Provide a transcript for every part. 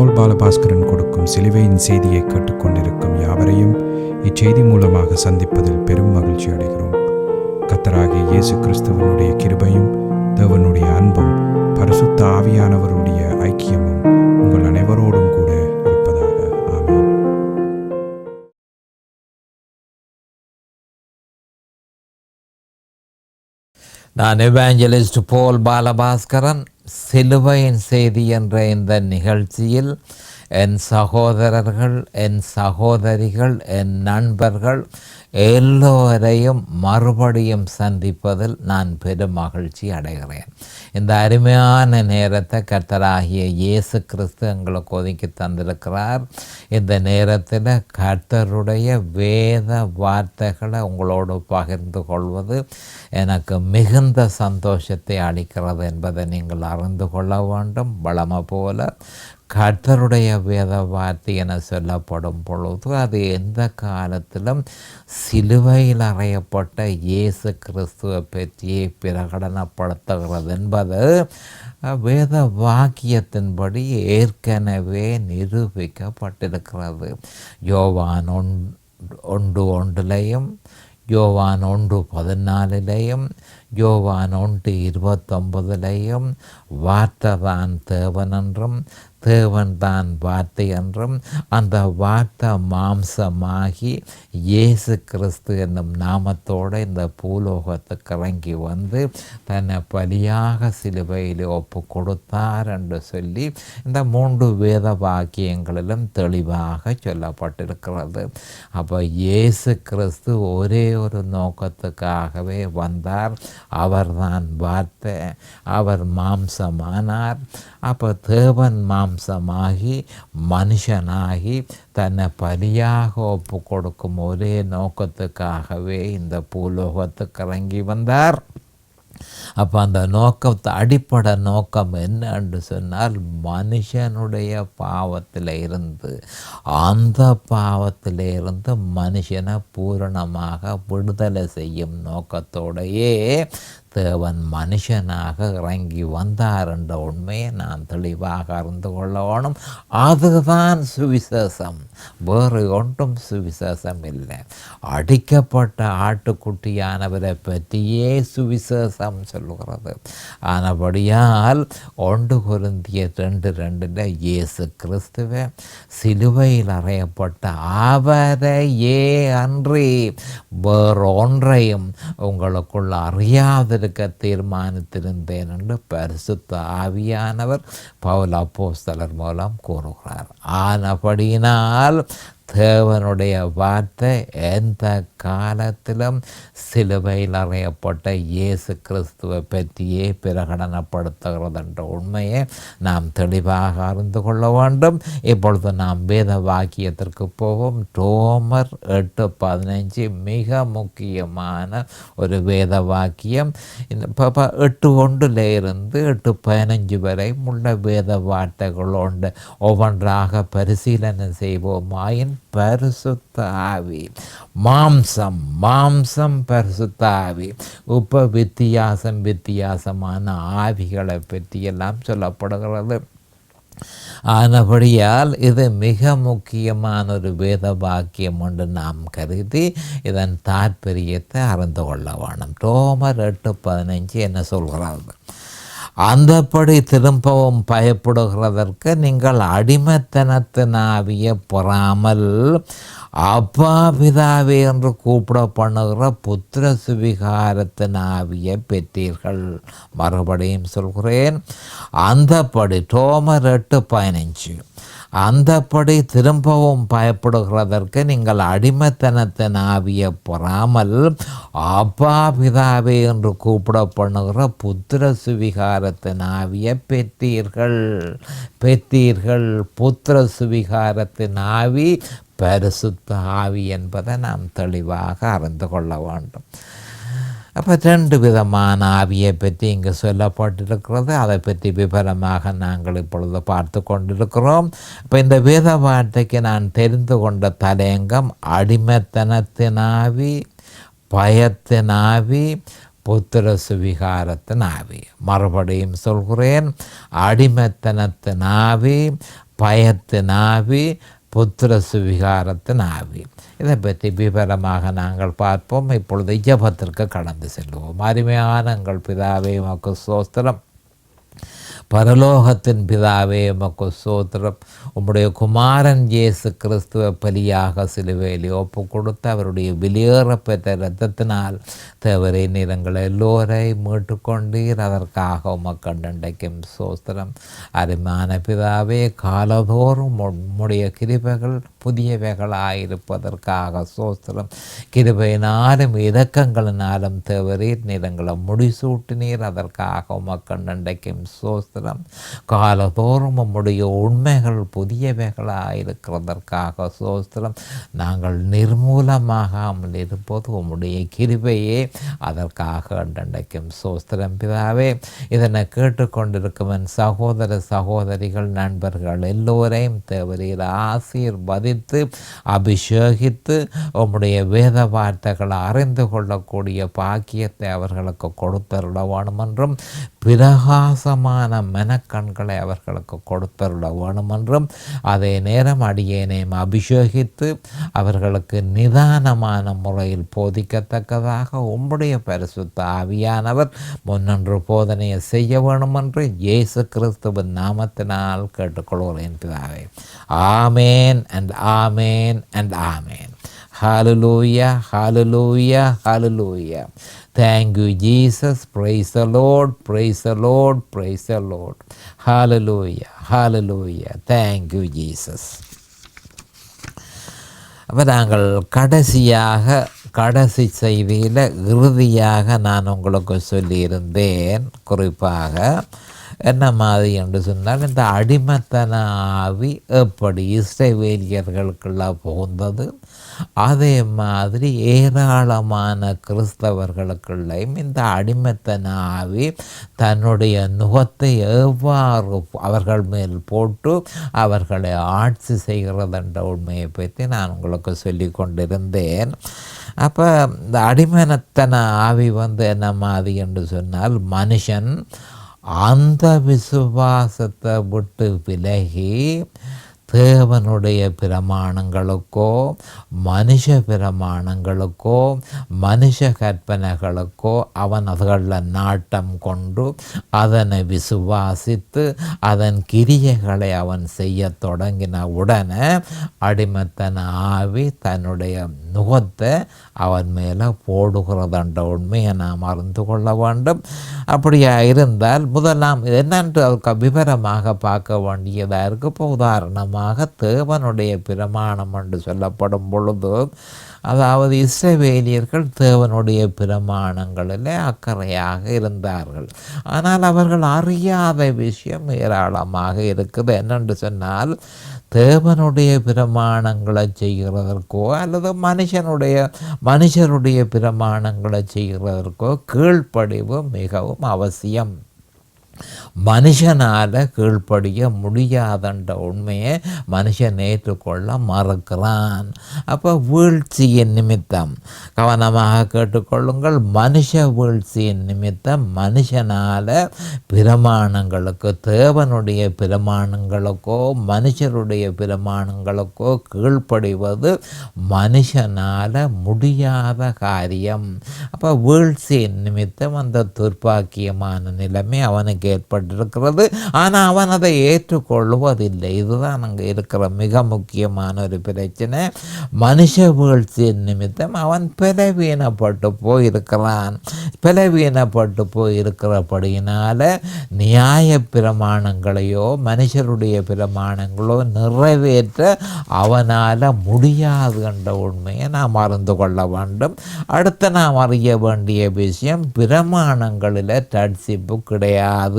பால் பாலபாஸ்கரன் கொடுக்கும் சிலுவையின் செய்தியை கேட்டுக்கொண்டிருக்கும் யாவரையும் இச்செய்தி மூலமாக சந்திப்பதில் பெரும் மகிழ்ச்சி அடைகிறோம். கர்த்தராகிய இயேசு கிறிஸ்துவனுடைய கிருபையும் தேவனுடைய அன்பும் பரிசுத்த ஆவியானவருடைய ஐக்கியமும் உங்கள் அனைவரோடும் கூட இருப்பதாக. ஆமென். நான் எவாஞ்சலிஸ்ட் போல் பாலபாஸ்கரன். சிலுவையின் செய்தி என்ற இந்த நிகழ்ச்சியில் என் சகோதரர்கள், என் சகோதரிகள், என் நண்பர்கள் எல்லோரையும் மறுபடியும் சந்திப்பதில் நான் பெரும் மகிழ்ச்சி அடைகிறேன். இந்த அருமையான நேரத்தை கர்த்தராகிய இயேசு கிறிஸ்து எங்களுக்கு ஒதுக்கி தந்திருக்கிறார். இந்த நேரத்தில் கர்த்தருடைய வேத வார்த்தைகளை உங்களோடு பகிர்ந்து கொள்வது எனக்கு மிகுந்த சந்தோஷத்தை அளிக்கிறது என்பதை நீங்கள் அறிந்து கொள்ள வேண்டும். வழமை போல கர்த்தருடைய வேத வார்த்தை என சொல்லப்படும் பொழுது அது எந்த காலத்திலும் சிலுவையில் அறையப்பட்ட இயேசு கிறிஸ்துவை பற்றியே பிரகடனப்படுத்துகிறது என்பது வேத வாக்கியத்தின்படி ஏற்கனவே நிரூபிக்கப்பட்டிருக்கிறது. யோவான் 1:1, யோவான் 1:14, யோவான் 1:29 வார்த்தை தான் தேவன் என்றும் தேவன் தான் வார்த்தை என்றும் அந்த வார்த்தை மாம்சமாகி இயேசு கிறிஸ்து என்னும் நாமத்தோடு இந்த பூலோகத்துக்கு இறங்கி வந்து தன்னை பலியாக சிலுவையில் ஒப்பு கொடுத்தார் என்று சொல்லி இந்த 3 வேத வாக்கியங்களிலும் தெளிவாக சொல்லப்பட்டிருக்கிறது. அப்போ இயேசு கிறிஸ்து ஒரே ஒரு நோக்கத்துக்காகவே வந்தார். அவர்தான் வார்த்தை. அவர் மாம்சமானார். அப்போ தேவன் மாம்சமாகி மனுஷனாகி தன்னை பலியாக ஒப்பு கொடுக்கும் ஒரே நோக்கத்துக்காகவே இந்த பூலோகத்துக்கு இறங்கி வந்தார். அப்போ அந்த அடிப்படை நோக்கம் என்ன என்று சொன்னால், மனுஷனுடைய பாவத்தில் இருந்து அந்த பாவத்தில் இருந்து மனுஷனை பூரணமாக விடுதலை செய்யும் நோக்கத்தோடையே தேவன் மனுஷனாக இறங்கி வந்தார் என்ற உண்மையை நாம் தெளிவாக அறிந்து கொள்ள வேணும். அதுதான் சுவிசேஷம், வேறு ஒன்றும் சுவிசேஷம் இல்லை. அடிக்கப்பட்ட ஆட்டுக்குட்டியானவரை பற்றியே சுவிசேஷம் சொல்லுகிறது. ஆனபடியால் 1 கொரிந்தியர் 2:2 இயேசு கிறிஸ்துவை சிலுவையில் அறையப்பட்ட அவரையே அன்றி வேறொன்றையும் உங்களுக்குள் அறியாதிருக்க தீர்மானித்திருந்தேன் என்று பரிசுத்த ஆவியானவர் பவுல் அப்போஸ்தலர் மூலம் கூறுகிறார். ஆனபடியினால் தேவனுடைய வார்த்தை எந்த காலத்திலும் சிலுவையில் அறையப்பட்ட இயேசு கிறிஸ்துவை பற்றியே பிரகடனப்படுத்துகிறது என்ற உண்மையை நாம் தெளிவாக அறிந்து கொள்ள வேண்டும். இப்பொழுது நாம் வேத வாக்கியத்திற்கு போவோம். ரோமர் 8:15 மிக முக்கியமான ஒரு வேத வாக்கியம். 8:1 இருந்து 8:15 வரை உள்ள வேத வார்த்தைகளோடு ஒவ்வொன்றாக பரிசீலனை செய்வோமாயின், பரிசுத்த ஆவி, மாம்சம் பரிசுத்த ஆவி. இப்போ வித்தியாசமான ஆவிகளை பற்றி எல்லாம் சொல்லப்படுகிறது. ஆனபடியால் இது மிக முக்கியமான ஒரு வேத வாக்கியம் என்று நாம் கருதி இதன் தாற்பயத்தை அறிந்து கொள்ள வேண்டும். ரோமர் 8:15 என்ன சொல்கிறார்கள்? அந்தப்படி திரும்பவும் பயப்படுகிறதற்கு நீங்கள் அடிமைத்தனத்தின் ஆவியை பெறாமல் அப்பா பிதாவே என்று கூப்பிட பண்ணுகிற புத்திர சுவிகாரத்தின் ஆவியை பெற்றீர்கள். மறுபடியும் சொல்கிறேன், அந்தப்படி ரோமர் 8:15 அந்தப்படி திரும்பவும் பயப்படுகிறதற்கு நீங்கள் அடிமைத்தனத்தின் ஆவியை பெறாமல் அப்பா பிதாவே என்று கூப்பிட பண்ணுகிற புத்திர சுவிகாரத்தின் ஆவியை பெற்றீர்கள். புத்திர சுவிகாரத்தின் ஆவி பரிசுத்த ஆவி என்பதை நாம் தெளிவாக அறிந்து கொள்ள வேண்டும். அப்போ 2 விதமான ஆவியை பற்றி இங்கே சொல்லப்பட்டிருக்கிறது. அதை பற்றி விவரமாக நாங்கள் இப்பொழுது பார்த்து கொண்டிருக்கிறோம். இப்போ இந்த வேத வார்த்தைக்கு நான் தெரிந்து கொண்ட தலையங்கம் அடிமைத்தனத்தின் ஆவி, பயத்தின் ஆவி, புத்திர சுவிகாரத்தின் ஆவி. மறுபடியும் சொல்கிறேன், அடிமைத்தனத்தின் ஆவி, பயத்தின் ஆவி, புத்திர சுவிகாரத்தின் ஆவி. இதை பற்றி விவரமாக நாங்கள் பார்ப்போம். இப்பொழுது ஜெபத்திற்கு கடந்து செல்வோம். அருமையான எங்கள் பிதாவே உமக்கு ஸ்தோத்திரம். பரலோகத்தின் பிதாவே உமக்கு ஸ்தோத்திரம். உம்முடைய குமாரன் இயேசு கிறிஸ்துவ பலியாக சிலுவையில் ஒப்பு கொடுத்து அவருடைய வெளியேறப்பெற்ற இரத்தத்தினால் தேவரே நீர் எங்கள் எல்லோரையும் மீட்டுக்கொண்டீர். அதற்காக உமக்கு நன்றிக்கும் ஸ்தோத்திரம். அருமையான பிதாவே, காலதோறும் உம்முடைய கிருபைகள் புதியவைகளாயிருப்பதற்காக ஸ்தோத்திரம். கிருபையினாலும் இரக்கங்களினாலும் தேவரீர் நீர் எங்களை முடிசூட்டினீர். அதற்காக உமக்கு நன்றிக்கும் ஸ்தோத்திரம். காலதோறும் உம்முடைய உண்மைகள் புதியவைகளாயிருக்கிறதற்காக ஸ்தோத்திரம். நாங்கள் நிர்மூலமாகாமல் இருப்பது உம்முடைய கிருபையே. அதற்காக நன்றிக்கும் ஸ்தோத்திரம் பிதாவே. இதனை கேட்டுக்கொண்டிருக்கும் என் சகோதர சகோதரிகள் நண்பர்கள் எல்லோரையும் தேவரீர் ஆசீர்வதித்து அபிஷேகித்து உம்முடைய வேத வார்த்தைகளை அறிந்து கொள்ளக்கூடிய பாக்கியத்தை அவர்களுக்கு கொடுத்தருள வேண்டுமென்றும் பிரகாசமான மனக்கண்களை அவர்களுக்கு கொடுத்தருள வேண்டுமென்றும் அதே நேரம் அடியேனையும் அபிஷேகித்து அவர்களுக்கு நிதானமான முறையில் போதிக்கத்தக்கதாக உம்முடைய பரிசுத்த ஆவியானவர் முன்னொன்று போதனையை செய்ய வேண்டுமென்று இயேசு கிறிஸ்துவின் நாமத்தினால் கேட்டுக்கொள்கிறேன் பிதாவே. ஆமேன் and amen and amen. Hallelujah, hallelujah, hallelujah. Thank you, Jesus. Praise the Lord, praise the Lord, praise the Lord. Hallelujah, hallelujah. Thank you, Jesus. அப்போ நாங்கள் கடைசி செய்தியில் இறுதியாக நான் உங்களுக்கு சொல்லியிருந்தேன். குறிப்பாக என்ன மாதிரி என்று சொன்னால், இந்த அடிமைத்தன ஆவி எப்படி இஸ்ரவேலியர்களுக்குள்ள புகுந்தது, அதே மாதிரி ஏராளமான கிறிஸ்தவர்களுக்குள்ளையும் இந்த அடிமைத்தன ஆவி தன்னுடைய நுகத்தை எவ்வாறு அவர்கள் மேல் போட்டு அவர்களை ஆட்சி செய்கிறது என்ற உண்மையை பற்றி நான் உங்களுக்கு சொல்லி கொண்டிருந்தேன். அப்போ இந்த அடிமைத்தன ஆவி என்ன மாதிரி என்று சொன்னால், மனுஷன் அந்த விசுவாசத்தை விட்டு விலகி தேவனுடைய பிரமாணங்களுக்கோ மனுஷ பிரமாணங்களுக்கோ மனுஷ கற்பனைகளுக்கோ அவன் அதுகளில் நாட்டம் கொண்டு அதனை விசுவாசித்து அதன் கிரியைகளை அவன் செய்ய தொடங்கின உடனே அடிமைத்தன ஆவி தன்னுடைய நுகத்தை அவன் மேலே போடுகிறதென்ற உண்மையை நாம் அறிந்து கொள்ள வேண்டும். அப்படியா இருந்தால் முதலாம் என்னென்று அவருக்கு விவரமாக பார்க்க வேண்டியதாக இருக்குது. இப்போ உதாரணமாக தேவனுடைய பிரமாணம் என்று சொல்லப்படும் பொழுது, அதாவது இஸ்ரவேலியர்கள் தேவனுடைய பிரமாணங்களில் அக்கறையாக இருந்தார்கள். ஆனால் அவர்கள் அறியாத விஷயம் ஏராளமாக இருக்குது. என்னென்று சொன்னால், தேவனுடைய பிரமாணங்களை செய்கிறதற்கோ அல்லது மனுஷருடைய பிரமாணங்களை செய்கிறதற்கோ கீழ்ப்படிவு மிகவும் அவசியம். மனுஷனால் கீழ்ப்படிய முடியாதன்ற உண்மையை மனுஷன் ஏற்றுக்கொள்ள மறுக்கிறான். அப்போ வீழ்ச்சியின் நிமித்தம் கவனமாக கேட்டுக்கொள்ளுங்கள். மனுஷ வீழ்ச்சியின் நிமித்தம் மனுஷனால் பிரமாணங்களுக்கு, தேவனுடைய பிரமாணங்களுக்கோ மனுஷருடைய பிரமாணங்களுக்கோ கீழ்ப்படிவது மனுஷனால் முடியாத காரியம். அப்போ வீழ்ச்சியின் நிமித்தம் அந்த துர்ப்பாக்கியமான நிலைமை அவனுக்கு ஏற்பட்டிருக்கிறது. ஆனால் அவன் அதை ஏற்றுக்கொள்வதில்லை. இதுதான் அங்கே இருக்கிற மிக முக்கியமான ஒரு பிரச்சனை. மனுஷ வீழ்ச்சியின் நிமித்தம் அவன் பலவீனப்பட்டு போயிருக்கிறான். பலவீனப்பட்டு போயிருக்கிறபடியினால நியாய பிரமாணங்களையோ மனுஷருடைய பிரமாணங்களோ நிறைவேற்ற அவனால் முடியாது என்ற உண்மையை நாம் அறிந்து கொள்ள வேண்டும். அடுத்து நாம் அறிய வேண்டிய விஷயம், பிரமாணங்களில் ரட்சிப்பு கிடையாது.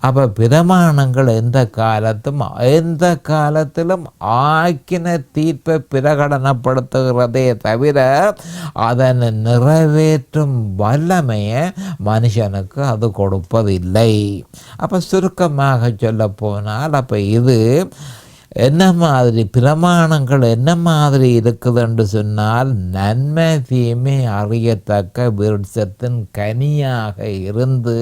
அப்போ பிரமாணங்கள் எந்த காலத்திலும் ஆக்கின தீர்ப்பை பிரகடனப்படுத்துகிறதே தவிர அதனை நிறைவேற்றும் வல்லமையை மனுஷனுக்கு அது கொடுப்பதில்லை. அப்போ சுருக்கமாக சொல்ல போனால், அப்போ இது என்ன மாதிரி பிரமாணங்கள் என்ன மாதிரி இருக்குதுன்னு சொன்னால், நன்மை தீமை அறியத்தக்க விருட்சத்தின் கனியாக இருந்து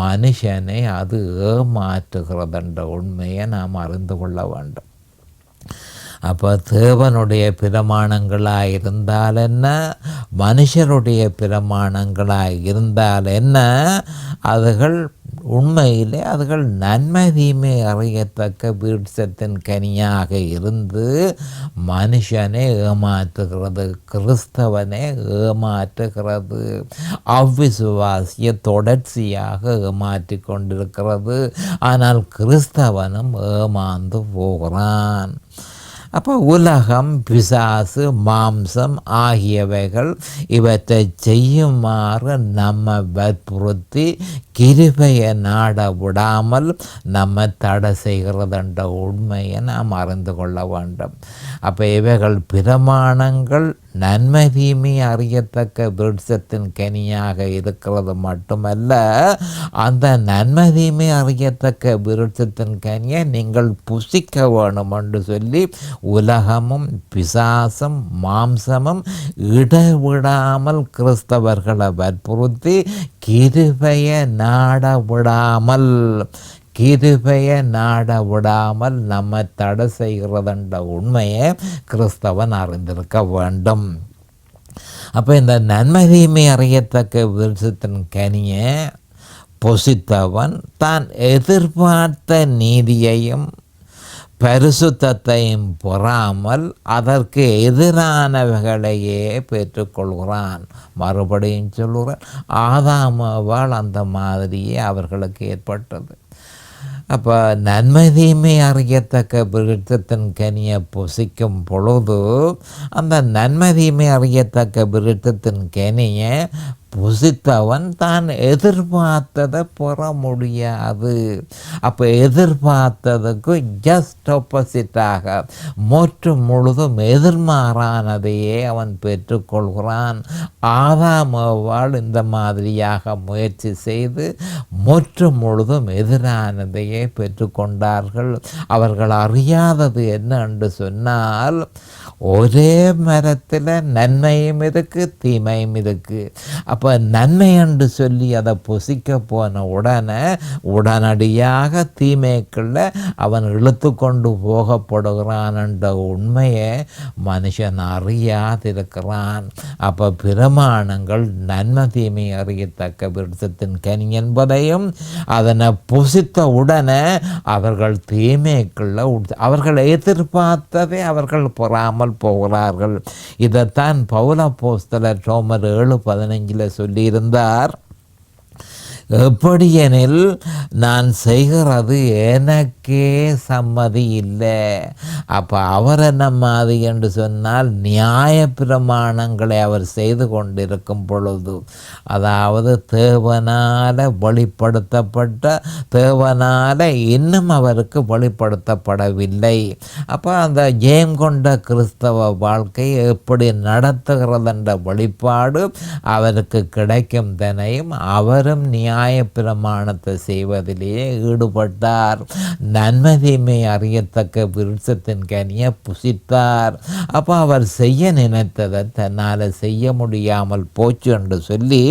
மனுஷனை அது ஏமாற்றுகிறதென்ற உண்மையை நாம் அறிந்து கொள்ள வேண்டும். அப்போ தேவனுடைய பிரமாணங்களாக இருந்தால் என்ன, மனுஷருடைய பிரமாணங்களாக இருந்தால் என்ன, அதுகள் உண்மையிலே அதுகள் நன்மை தீமை அறியத்தக்க விருட்சத்தின் கனியாக இருந்து மனுஷனை ஏமாற்றுகிறது, கிறிஸ்தவனை ஏமாற்றுகிறது, அவ்விசுவாசிய தொடர்ச்சியாக ஏமாற்றி கொண்டிருக்கிறது. ஆனால் கிறிஸ்தவனும் ஏமாந்து போகிறான். அப்போ உலகம், பிசாசு, மாம்சம் ஆகியவைகள் இவற்றை செய்யுமாறு நம்ம வற்புறுத்தி கிருபையை நாட விடாமல் நம்ம தடை செய்கிறதுன்ற உண்மையை நாம் அறிந்து கொள்ள வேண்டும். அப்போ இவைகள் பிரமாணங்கள் நன்மை தீமை அறியத்தக்க விருட்சத்தின் கனியாக இருக்கிறது மட்டுமல்ல, அந்த நன்மை தீமை அறியத்தக்க விருட்சத்தின் கனியை நீங்கள் புசிக்க வேணும் என்று சொல்லி உலகமும் பிசாசும் மாம்சமும் இடைவிடாமல் கிறிஸ்தவர்களை வற்புறுத்தி கிருபையை நாட விடாமல் நம்ம தடை செய்கிறதுன்ற உண்மையை கிறிஸ்தவன் அறிந்திருக்க வேண்டும். அப்போ இந்த நன்மை தீமை அறியத்தக்க விருட்சத்தின் கனியை புசித்தவன் தான் எதிர்பார்த்த நீதியையும் பரிசுத்தத்தையும் பொறாமல் அதற்கு எதிரானவைகளையே பெற்றுக்கொள்கிறான். மறுபடியும் சொல்லுகிறான், ஆதாமவால் அந்த மாதிரியே அவர்களுக்கு ஏற்பட்டது. அப்போ நன்மை தீமை அறியத்தக்க விருட்சத்தின் கனியை புசிக்கும் பொழுது அந்த நன்மை தீமை அறியத்தக்க விருட்சத்தின் கனியை புசித்தவன் தான் எதிர்பார்த்ததை பெற முடியாது. அப்போ எதிர்பார்த்ததுக்கு ஜஸ்ட் ஆப்போசிட்டாக முழுதும் எதிர்மாறானதையே அவன் பெற்றுக்கொள்கிறான். ஆதாமவால் இந்த மாதிரியாக முயற்சி செய்து முழுதும் எதிரானதையே பெற்றுக்கொண்டார்கள். அவர்கள் அறியாதது என்ன என்று சொன்னால், ஒரே மரத்தில் நன்மையும் இருக்கு தீமையும் இருக்கு. அப்போ நன்மை என்று சொல்லி அதை புசிக்க போன உடனடியாக தீமைக்குள்ள அவன் இழுத்து கொண்டு போகப்படுகிறான் என்ற உண்மையை மனுஷன் அறியாதிருக்கிறான். அப்போ பிரமாணங்கள் நன்மை தீமை அறியத்தக்க விருட்சத்தின் கனி என்பதையும் அதனை புசித்த உடனே அவர்கள் தீமைக்குள்ள அவர்கள் எதிர்பார்த்ததை அவர்கள் பொறாமல் போகிறார்கள். இதைத்தான் பவுல் அப்போஸ்தலர் ரோமர் 7:15 சொல்லியிருந்தார். எப்படியெனில் நான் செய்கிறது எனக்கே சம்மதி இல்லை. அப்போ அவர் என்ன மாதிரி என்று சொன்னால், நியாய பிரமாணங்களை அவர் செய்து கொண்டிருக்கும் பொழுது, அதாவது தேவனால் வெளிப்படுத்தப்பட்ட தேவனால் இன்னும் அவருக்கு வெளிப்படுத்தப்படவில்லை. அப்போ அந்த ஜெயம் கொண்ட கிறிஸ்தவ வாழ்க்கை எப்படி நடத்துகிறது என்ற வெளிப்பாடு அவருக்கு கிடைக்கும் தனையும் அவரும் நியாயப்பிரமாணத்தை செய்வதிலேயே ஈடுபட்டார். நன்மை தீமை அறியத்தக்க விருட்சத்தின் கனியை புசித்தார். அப்போ அவர் செய்ய நினைத்ததை தன்னால் செய்ய முடியாமல் போச்சு என்று சொல்லி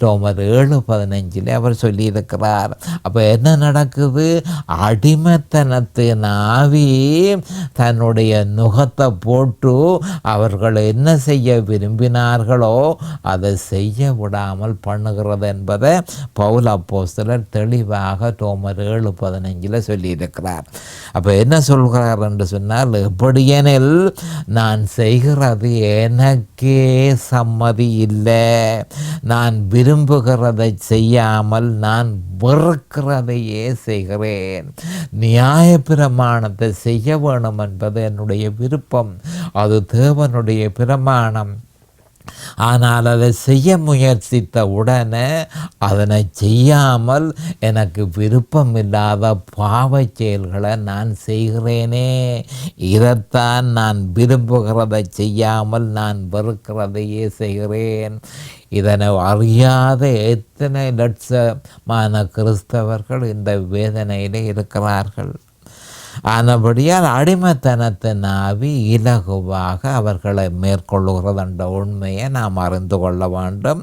ரோமர் 7:15 அவர் சொல்லியிருக்கிறார். அப்போ என்ன நடக்குது? அடிமைத்தனத்தின் ஆவி தன்னுடைய நுகத்தை போட்டு அவர்கள் என்ன செய்ய விரும்பினார்களோ அதை செய்ய விடாமல் பண்ணுகிறது என்பதை பவுல் அப்போஸ்தலர் தெளிவாக ரோமர் 7:15 சொல்லியிருக்கிறார். அப்போ என்ன சொல்கிறார் என்று சொன்னால், எப்படியெனில் நான் செய்கிறது எனக்கே சம்மதி இல்லை. நான் விரும்புகிறதை செய்யாமல் நான் வெறுக்கிறதையே செய்கிறேன். நியாய பிரமாணத்தை செய்ய வேணும் என்பது என்னுடைய விருப்பம். அது தேவனுடைய பிரமாணம். ஆனால் அதை செய்ய முயற்சித்த உடனே அதனை செய்யாமல் எனக்கு விருப்பம் இல்லாத பாவ செயல்களை நான் செய்கிறேனே. இதைத்தான் நான் விரும்புகிறதை செய்யாமல் நான் வெறுக்கிறதையே செய்கிறேன். இதனை அறியாத எத்தனை லட்சமான கிறிஸ்தவர்கள் இந்த வேதனையிலே இருக்கிறார்கள். ஆனபடியால் அடிமைத்தனத்தின் ஆவி இலகுவாக அவர்களை மேற்கொள்ளுகிறது என்ற உண்மையை நாம் அறிந்து கொள்ள வேண்டும்.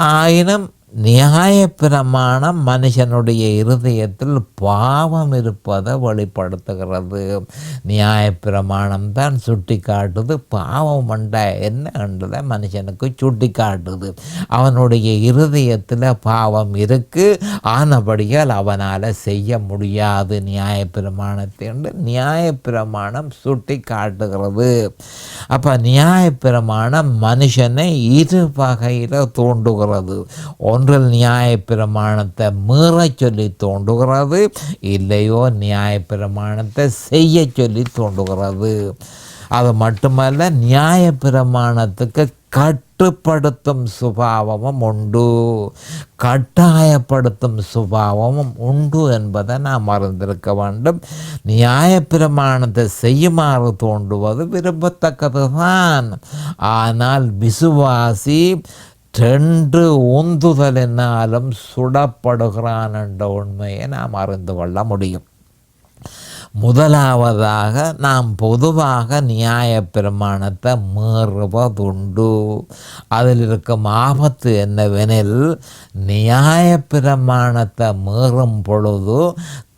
ஆயினும் நியாயப்பிரமாணம் மனுஷனுடைய இருதயத்தில் பாவம் இருப்பதை வெளிப்படுத்துகிறது. நியாயப்பிரமாணம் தான் சுட்டி காட்டுது பாவம் என்றா என்ன என்றதை மனுஷனுக்கு சுட்டி காட்டுது. அவனுடைய இருதயத்தில் பாவம் இருக்கு, ஆனபடியால் அவனால் செய்ய முடியாது நியாயப்பிரமாணத்தை என்று நியாயப்பிரமாணம் சுட்டி காட்டுகிறது. அப்போ நியாயப்பிரமாணம் மனுஷனை இரு வகையில் தூண்டுகிறது. ஒன்றில் நியாயப்பிரமாணத்தை மீறச் சொல்லி தோன்றுகிறது, இல்லையோ நியாயப்பிரமாணத்தை செய்ய சொல்லி தோன்றுகிறது. அது மட்டுமல்ல, நியாயப்பிரமாணத்துக்கு கட்டுப்படுத்தும் சுபாவமும் உண்டு, கட்டாயப்படுத்தும் சுபாவமும் உண்டு என்பதை நாம் அறிந்திருக்க வேண்டும். நியாயப்பிரமாணத்தை செய்யுமாறு தோன்றுவது விரும்பத்தக்கது தான். ஆனால் விசுவாசி 2 உந்துதலினாலும் சுடப்படுகிறான் என்ற உண்மையை நாம் அறிந்து கொள்ள முடியும். முதலாவதாக, நாம் பொதுவாக நியாயப்பிரமாணத்தை மீறுவதுண்டு. அதில் இருக்கும் ஆபத்து என்னவெனில், நியாயப்பிரமாணத்தை மீறும் பொழுது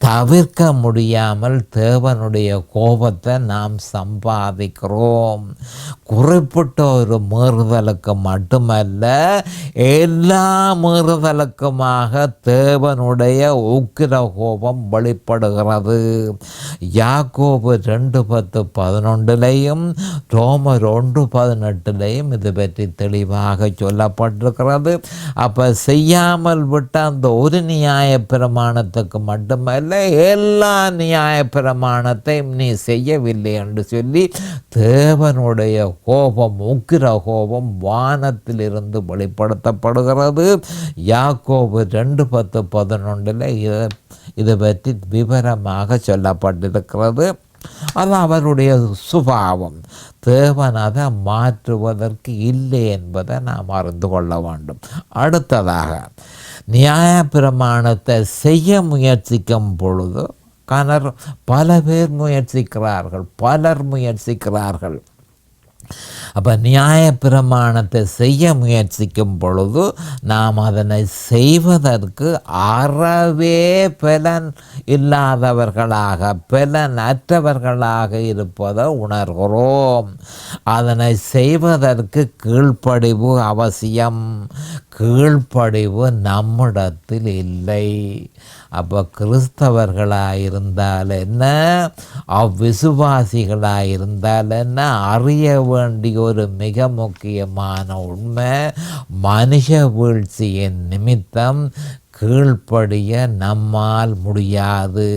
தவிர்க்க முடியாமல் தேவனுடைய கோபத்தை நாம் சம்பாதிக்கிறோம். குறிப்பிட்ட ஒரு மீறுதலுக்கு மட்டுமல்ல, எல்லா மீறுதலுக்குமாக தேவனுடைய உக்கிர கோபம் வெளிப்படுகிறது. யாக்கோபு 2:10-11 ரோமர் 1:18 இது பற்றி தெளிவாக சொல்லப்பட்டிருக்கிறது. அப்போ செய்யாமல் விட்ட அந்த ஒரு நியாயப்பிரமாணத்துக்கு மட்டுமல்ல, எல்லா நியாயப்பிரமாணத்தையும் நீ செய்யவில்லை என்று சொல்லி தேவனுடைய கோபம், உக்கிர கோபம் வானத்திலிருந்து வெளிப்படுத்தப்படுகிறது. யாக்கோபு 2:10-11 இது பற்றி விவரமாக சொல்லப்பட்டிருக்கிறது. அது அவருடைய சுபாவம். தேவன் அதை மாற்றுவதற்கு இல்லை என்பதை நாம் அறிந்து கொள்ள வேண்டும். அடுத்ததாக, நியாயப்பிரமாணத்தை செய்ய முயற்சிக்கும் பொழுது பல பேர் முயற்சிக்கிறார்கள். அப்போ நியாயப்பிரமாணத்தை செய்ய முயற்சிக்கும் பொழுது நாம் அதனை செய்வதற்கு அறவே பலன் இல்லாதவர்களாக, பலன் அற்றவர்களாக இருப்பதை உணர்கிறோம். அதனை செய்வதற்கு கீழ்ப்படிவு அவசியம். கீழ்ப்படிவு நம்மிடத்தில் இல்லை. அப்போ கிறிஸ்தவர்களாயிருந்தால் என்ன, அவ்விசுவாசிகளாயிருந்தால் என்ன, அறிய வேண்டிய ஒரு மிக முக்கியமான உண்மை, மனுஷ வீழ்ச்சியின் நிமித்தம் கீழ்ப்படிய நம்மால் முடியாது.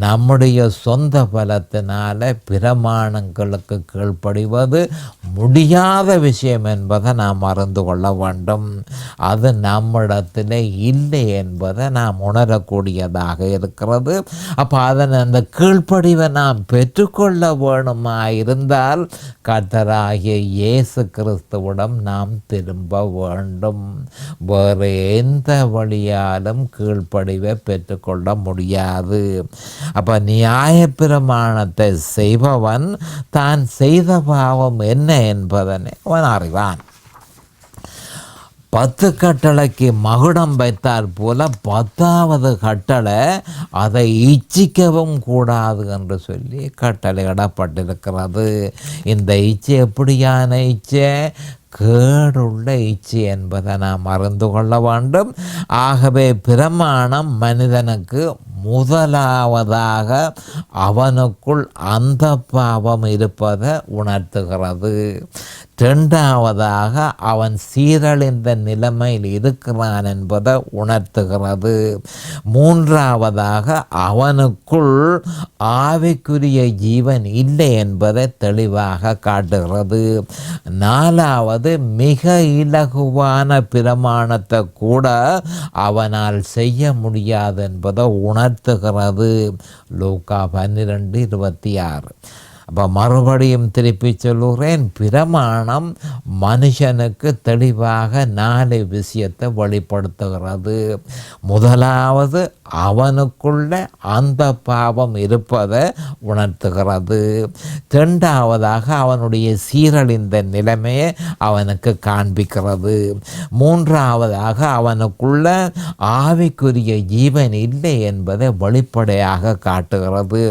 நம்முடைய சொந்த பலத்தினால பிரமாணங்களுக்கு கீழ்ப்படிவது முடியாத விஷயம் என்பதை நாம் அறிந்து கொள்ள வேண்டும். அது நம்மிடத்தில் இல்லை என்பதை நாம் உணரக்கூடியதாக இருக்கிறது. அப்போ அதன் அந்த கீழ்ப்படிவை நாம் பெற்றுக்கொள்ள வேணுமா இருந்தால் கர்த்தராகிய இயேசு கிறிஸ்துவிடம் நாம் திரும்ப வேண்டும். வேறு எந்த வழியாலும் கீழ்ப்படிவை பெற்றுக்கொள்ள முடியாது. அப்போ நியாயப்பிரமாணத்தை செய்பவன் தான் செய்த பாவம் என்ன என்பதனை அவன் அறிவான். 10 கட்டளைக்கு மகுடம் வைத்தால் போல 10வது கட்டளை அதை இச்சிக்கவும் கூடாது என்று சொல்லி கட்டளையிடப்பட்டிருக்கிறது. இந்த இச்சை எப்படியான இச்சை? கேடுள்ள இச்சை என்பதை நாம் அறிந்து கொள்ள வேண்டும். ஆகவே பிரமாணம் மனிதனுக்கு முதலாவதாக அவனுக்குள் அந்த பாவம் இருப்பதை உணர்த்துகிறது. 2வதாக அவன் சீரழிந்த நிலைமையில் இருக்கிறான் என்பதை உணர்த்துகிறது. 3வதாக அவனுக்குள் ஆவிக்குரிய ஜீவன் இல்லை என்பதை தெளிவாக காட்டுகிறது. 4வது மிக இலகுவான பிரமாணத்தை கூட அவனால் செய்ய முடியாது என்பதை உணர்த்துகிறது. லூக்கா 12:26. அப்போ மறுபடியும் திருப்பி சொல்லுகிறேன், பிரமாணம் மனுஷனுக்கு தெளிவாக 4 விஷயத்தை வெளிப்படுத்துகிறது. முதலாவது, அவனுக்குள்ள அந்த பாவம் இருப்பதை உணர்த்துகிறது. இரண்டாவதாக, அவனுடைய சீரழிந்த நிலைமையை அவனுக்கு காண்பிக்கிறது. மூன்றாவதாக, அவனுக்குள்ள ஆவிக்குரிய ஜீவன் இல்லை என்பதை வெளிப்படையாக காட்டுகிறது.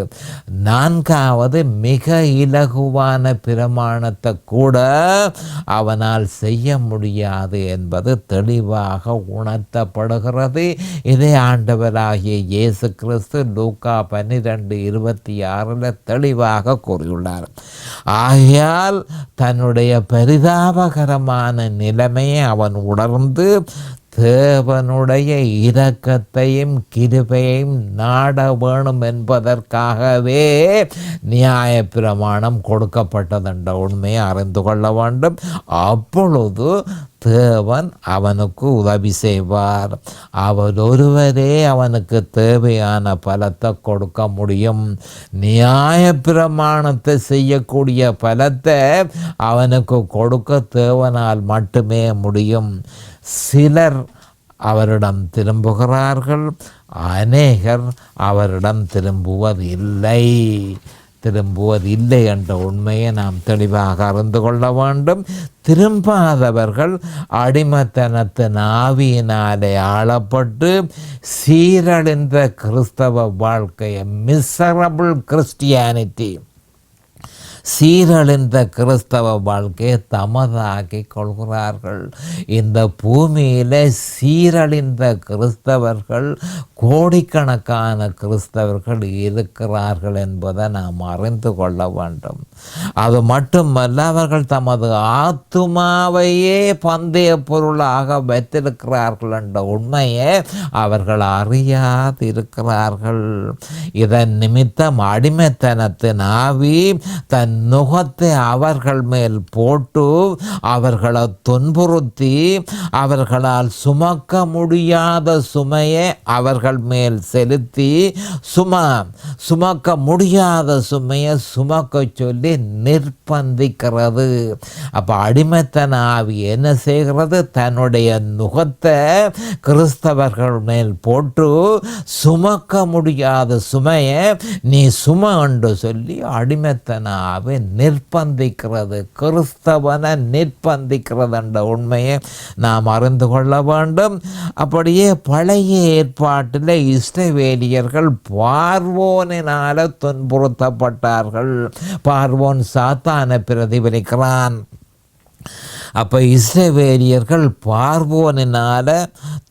நான்காவது, மிக இலகுவான பிரமாணத்தை கூட அவனால் செய்ய முடியாது என்பது தெளிவாக உணர்த்தப்படுகிறது. இதை ஆண்டவராகிய இயேசு கிறிஸ்து லூக்கா 12:26 தெளிவாக கூறியுள்ளார். ஆகையால் தன்னுடைய பரிதாபகரமான நிலைமையை அவன் உணர்ந்து தேவனுடைய இரக்கத்தையும் கிருபையையும் நாட வேணும் என்பதற்காகவே நியாயப்பிரமாணம் கொடுக்கப்பட்டதென்ற உண்மையை அறிந்து கொள்ள வேண்டும். அப்பொழுது தேவன் அவனுக்கு உதவி செய்வார். அவர் ஒருவரே அவனுக்கு தேவையான பலத்தை கொடுக்க முடியும். நியாயப்பிரமாணத்தை செய்யக்கூடிய பலத்தை அவனுக்கு கொடுக்க தேவனால் மட்டுமே முடியும். சிலர் அவரிடம் திரும்புகிறார்கள், அநேகர் அவரிடம் திரும்புவதில்லை என்ற உண்மையை நாம் தெளிவாக அறிந்து கொள்ள வேண்டும். திரும்பாதவர்கள் அடிமைத்தனத்தின் ஆவியினாலே ஆளப்பட்டு சீரழிந்த கிறிஸ்தவ வாழ்க்கையை, மிசரபிள் கிறிஸ்டியானிட்டி, சீரழிந்த கிறிஸ்தவ வாழ்க்கையை தமதாக்கி கொள்கிறார்கள். இந்த பூமியில் சீரழிந்த கிறிஸ்தவர்கள், கோடிக்கணக்கான கிறிஸ்தவர்கள் இருக்கிறார்கள் என்பதை நாம் அறிந்து கொள்ள வேண்டும். அது மட்டுமல்ல, அவர்கள் தமது ஆத்துமாவையே பந்தய பொருளாக வைத்திருக்கிறார்கள் என்ற உண்மையை அவர்கள் அறியாது இருக்கிறார்கள். இதன் நிமித்தம் அடிமைத்தனத்தின் ஆவி தன் நுகத்தை அவர்கள் மேல் போட்டு அவர்களை துன்புறுத்தி அவர்களால் சுமக்க முடியாத சுமையை அவர்கள் மேல் செலுத்தி சுமக்க முடியாத சுமையை சுமக்க சொல்லி நிர்பந்திக்கிறது. அப்போ அடிமைத்தன ஆவி என்ன செய்கிறது? தன்னுடைய நுகத்தை கிறிஸ்தவர்கள் மேல் போட்டு சுமக்க முடியாத சுமையை நீ சும என்று சொல்லி அடிமைத்தன ஆவி நிர்பந்திக்கிறது, கிறிஸ்தவனை நிர்பந்திக்கிறது என்ற உண்மையை நாம் அறிந்து கொள்ள வேண்டும். அப்படியே பழைய ஏற்பாட்டில் இஸ்ரவேலியர்கள் பார்வோனினால துன்புறுத்தப்பட்டார்கள். பார்வோன் சாத்தானை பிரதிபலிக்கிறான். அப்போ இஸ்ரவேலியர்கள் பார்வோனினால்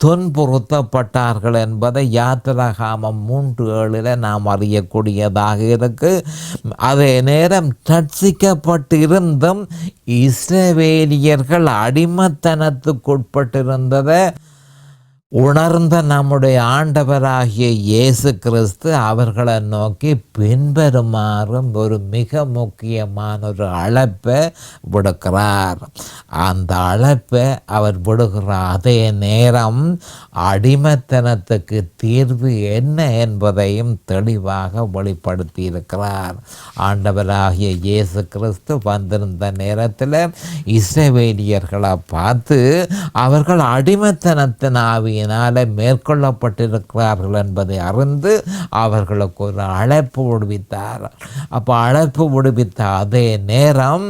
துன்புறுத்தப்பட்டார்கள் என்பதை யாத்திராகமம் 3:7 நாம் அறியக்கூடியதாக இருக்கு. அதே நேரம் ரட்சிக்கப்பட்டிருந்தும் இஸ்ரவேலியர்கள் அடிமைத்தனத்துக்குட்பட்டிருந்ததை உணர்ந்த நம்முடைய ஆண்டவராகிய இயேசு கிறிஸ்து அவர்களை நோக்கி பின்வருமாறும் ஒரு மிக முக்கியமான ஒரு அழைப்பை விடுக்கிறார். அந்த அழைப்பை அவர் விடுகிற அதே நேரம் அடிமைத்தனத்துக்கு தீர்வு என்ன என்பதையும் தெளிவாக வெளிப்படுத்தி இருக்கிறார். ஆண்டவராகிய இயேசு கிறிஸ்து வந்திருந்த நேரத்தில் இஸ்ரவேலியர்களை பார்த்து அவர்கள் அடிமைத்தனத்தின் ஆவியினால மேற்கொள்ளப்பட்டிருக்கிறார்கள் என்பதை அறிந்து அவர்களுக்கு ஒரு அழைப்பு விடுவித்தார். அப்போ அழைப்பு விடுவித்த அதே நேரம்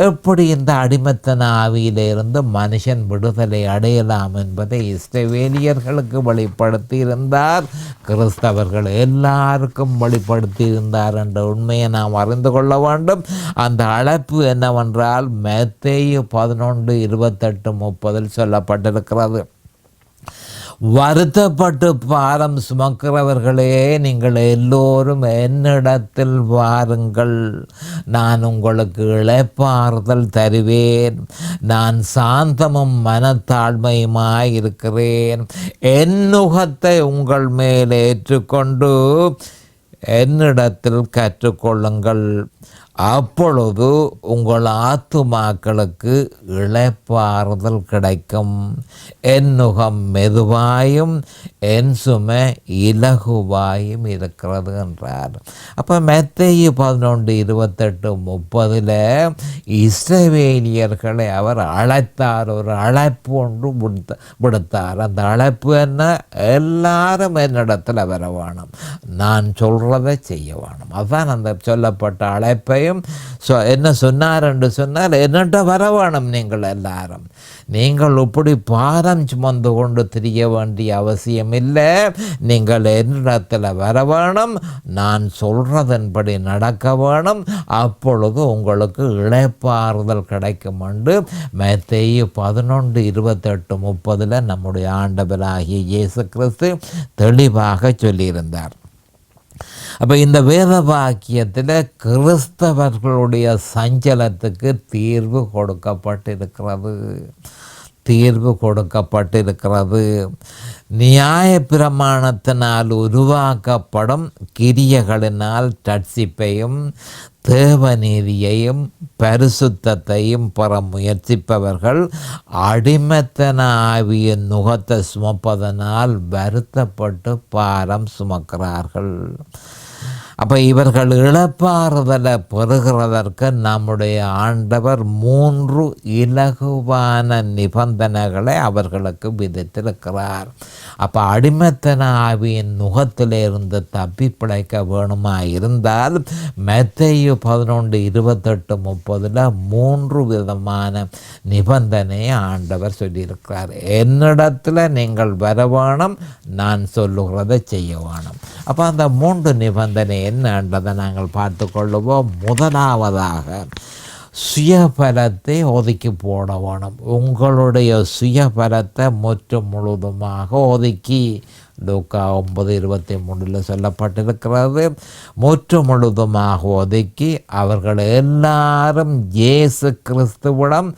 எப்படி இந்த அடிமைத்தன ஆவியிலிருந்து மனுஷன் விடுதலை அடையலாம் என்பதை இஸ்ரவேலியர்களுக்கு வெளிப்படுத்தி இருந்தார். கிறிஸ்தவர்கள் எல்லாருக்கும் வெளிப்படுத்தி இருந்தார் என்ற உண்மையை நாம் அறிந்து கொள்ள வேண்டும். அந்த அழைப்பு என்னவென்றால் மத்தேயு 11:28-30 சொல்லப்பட்டிருக்கிறது. வருத்தப்பட்டு பாரம் சுமக்கிறவர்களே, நீங்கள் எல்லோரும் என்னிடத்தில் வாருங்கள், நான் உங்களுக்கு இளைப்பாறுதல் தருவேன். நான் சாந்தமும் மனத்தாழ்மையுமாய் இருக்கிறேன். என் நுகத்தை உங்கள் மேல் ஏற்றுக்கொண்டு என்னிடத்தில் கற்றுக்கொள்ளுங்கள், அப்பொழுது உங்கள் ஆத்துமாக்களுக்கு இளைப்பாறுதல் கிடைக்கும். என் நுகம் மெதுவாயும் என் சுமை இலகுவாயும் இருக்கிறது என்றார். அப்போ மத்தேயு 11:28-30 இஸ்ரவேலியர்களை அவர் அழைத்தார். ஒரு அழைப்பு ஒன்று விடுத்தார். அந்த அழைப்பு என்ன? எல்லாரும் என்னிடத்தில் வர வேணும், நான் சொல்கிறதை செய்ய வேணும். அதுதான் அந்த சொல்லப்பட்ட அழைப்பையும் என்ன சொன்னார் என்று சொன்னால், என்னட்ட வர வேணும் நீங்கள் எல்லாரும். நீங்கள் இப்படி பாரம் சுமந்து கொண்டு தெரிய வேண்டிய அவசியம் இல்லை. நீங்கள் என்னிடத்தில் வர வேணும், நான் சொல்றதன்படி நடக்க வேணும். அப்பொழுது உங்களுக்கு இளைப்பாறுதல் கிடைக்கும் என்று மத்தேயு 11:28-30 நம்முடைய ஆண்டவராகிய இயேசு கிறிஸ்து தெளிவாக சொல்லியிருந்தார். அப்போ இந்த வேத வாக்கியத்தில் கிறிஸ்தவர்களுடைய சஞ்சலத்துக்கு தீர்வு கொடுக்கப்பட்டிருக்கிறது. நியாய பிரமாணத்தினால் உருவாக்கப்படும் கிரியைகளினால் ரட்சிப்பையும் தேவநீதியையும் பரிசுத்தத்தையும் பெற முயற்சிப்பவர்கள் அடிமைத்தன ஆவியின் நுகத்தை சுமப்பதனால் வருத்தப்பட்டு பாரம் சுமக்கிறார்கள். அப்போ இவர்கள் இழப்பாறுதலை பெறுகிறதற்கு நம்முடைய ஆண்டவர் 3 இலகுவான நிபந்தனைகளை அவர்களுக்கு விதித்திருக்கிறார். அப்போ அடிமைத்தன ஆவியின் நுகத்திலிருந்து தப்பி பிழைக்க வேணுமா இருந்தால் மத்தேயு 11:28-30 3 விதமான நிபந்தனையை ஆண்டவர் சொல்லியிருக்கிறார். என்னிடத்தில் நீங்கள் வர வேணும், நான் சொல்லுகிறதை செய்ய வேணும். அப்போ அந்த 3 நிபந்தனை என்னன்றதை நாங்கள் பார்த்து கொள்ளுவோம். முதலாவதாக சுயபலத்தை ஒதுக்கி போட வேணும். உங்களுடைய சுயபலத்தை முழுவதுமாக ஒதுக்கி, லூக்கா 9:23 சொல்லப்பட்டிருக்கிறது, முழுவதுமாக ஒதுக்கி அவர்கள் எல்லாரும் இயேசு கிறிஸ்துவிடம்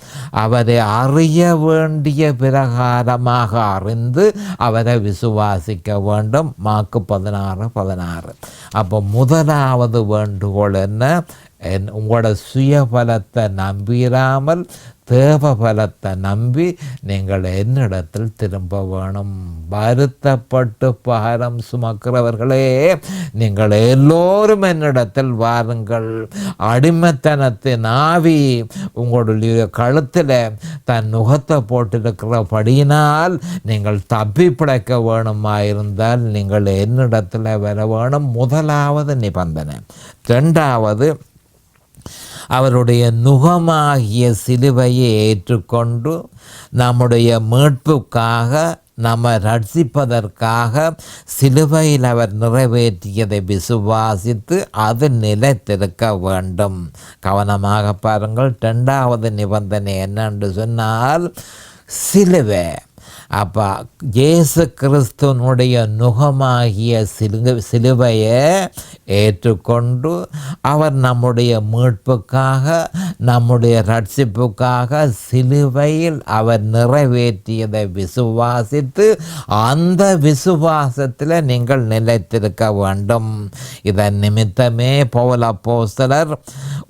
அவரை அறிய வேண்டிய பிரகாரமாக அறிந்து அவரை விசுவாசிக்க வேண்டும். மார்க்கு 16:16. அப்போ முதலாவது வேண்டுகோள் என்ன? உங்களோட சுயபலத்தை நம்பிராமல் தேவ பலத்தை நம்பி நீங்கள் என்னிடத்தில் திரும்ப வேணும். வருத்தப்பட்டு பாரம் சுமக்கிறவர்களே, நீங்கள் எல்லோரும் என்னிடத்தில் வாருங்கள். அடிமைத்தனத்தின் ஆவி உங்களுடைய கழுத்தில் தன் நுகத்தை போட்டிருக்கிறபடியினால் நீங்கள் தப்பி பிழைக்க வேணுமாயிருந்தால் நீங்கள் என்னிடத்தில் வர வேணும். முதலாவது நிபந்தனை. 2வது, அவருடைய நுகமாகிய சிலுவையை ஏற்றுக்கொண்டு நம்முடைய மீட்புக்காக நம்ம ரட்சிப்பதற்காக சிலுவையில் அவர் நிறைவேற்றியதை விசுவாசித்து அது நிலைத்திருக்க வேண்டும். கவனமாக பாருங்கள். 2வது நிபந்தனை என்னென்று சொன்னால் சிலுவை. அப்போ இயேசு கிறிஸ்துவனுடைய நுகமாகிய சிலுவையை ஏற்றுக்கொண்டு அவர் நம்முடைய மீட்புக்காக நம்முடைய ரட்சிப்புக்காக சிலுவையில் அவர் நிறைவேற்றியதை விசுவாசித்து அந்த விசுவாசத்தில் நீங்கள் நிலைத்திருக்க வேண்டும். இதன் நிமித்தமே பவுல் அப்போஸ்தலர்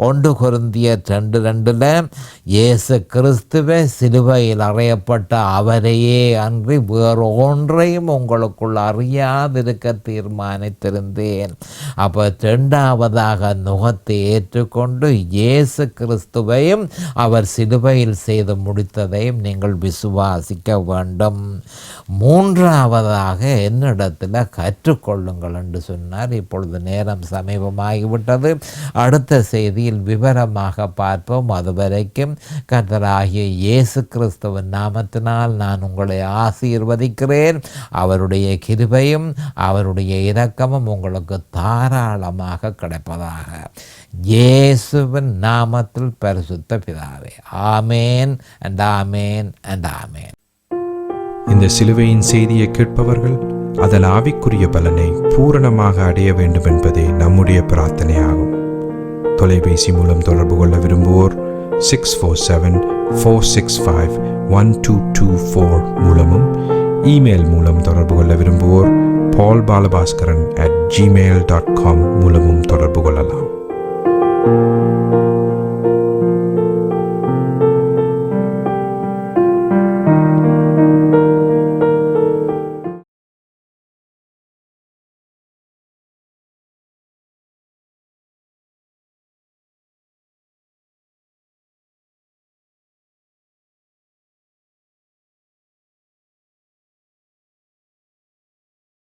1 கொரிந்தியர் 2:2 இயேசு கிறிஸ்துவை சிலுவையில் அறையப்பட்ட அவரையே அன்றி வேறு ஒன்றையும் உங்களுக்குள் அறியாதிருக்க தீர்மானித்திருந்தேன். அப்போ 2வதாக நுகத்தை ஏற்றுக்கொண்டு இயேசு கிறிஸ்துவையும் அவர் சிலுவையில் செய்து முடித்ததையும் நீங்கள் விசுவாசிக்க வேண்டும். 3வதாக என்னிடத்தில் கற்றுக்கொள்ளுங்கள் என்று சொன்னார். இப்பொழுது நேரம் சமீபமாகிவிட்டது. அடுத்த செய்தியில் விவரமாக பார்ப்போம். அதுவரைக்கும் கர்த்தராகிய இயேசு கிறிஸ்துவின் நாமத்தினால் நான் உங்களை ஆசீர்வதிக்கிறேன். அவருடைய கிருபையும் அவருடைய இரக்கமும் உங்களுக்கு தாராளமாக கிடைப்பதாக. இயேசுவின் நாமத்தில் பரிசுத்த பிதாவே, ஆமேன் அண்ட் ஆமேன் அண்ட் ஆமேன். இந்த சிலுவையின் செய்தியை கேட்பவர்கள் அதன் ஆவிக்குரிய பலனை பூரணமாக அடைய வேண்டும் என்பதே நம்முடைய பிரார்த்தனையாகும். தொலைபேசி மூலம் தொடர்பு கொள்ள விரும்புவோர் 647-465-1224 மூலமும், இமெயில் மூலம் தொடர்பு கொள்ள விரும்புவோர் paulbalabhaskaran@gmail.com மூலமும் தொடர்பு கொள்ளலாம்.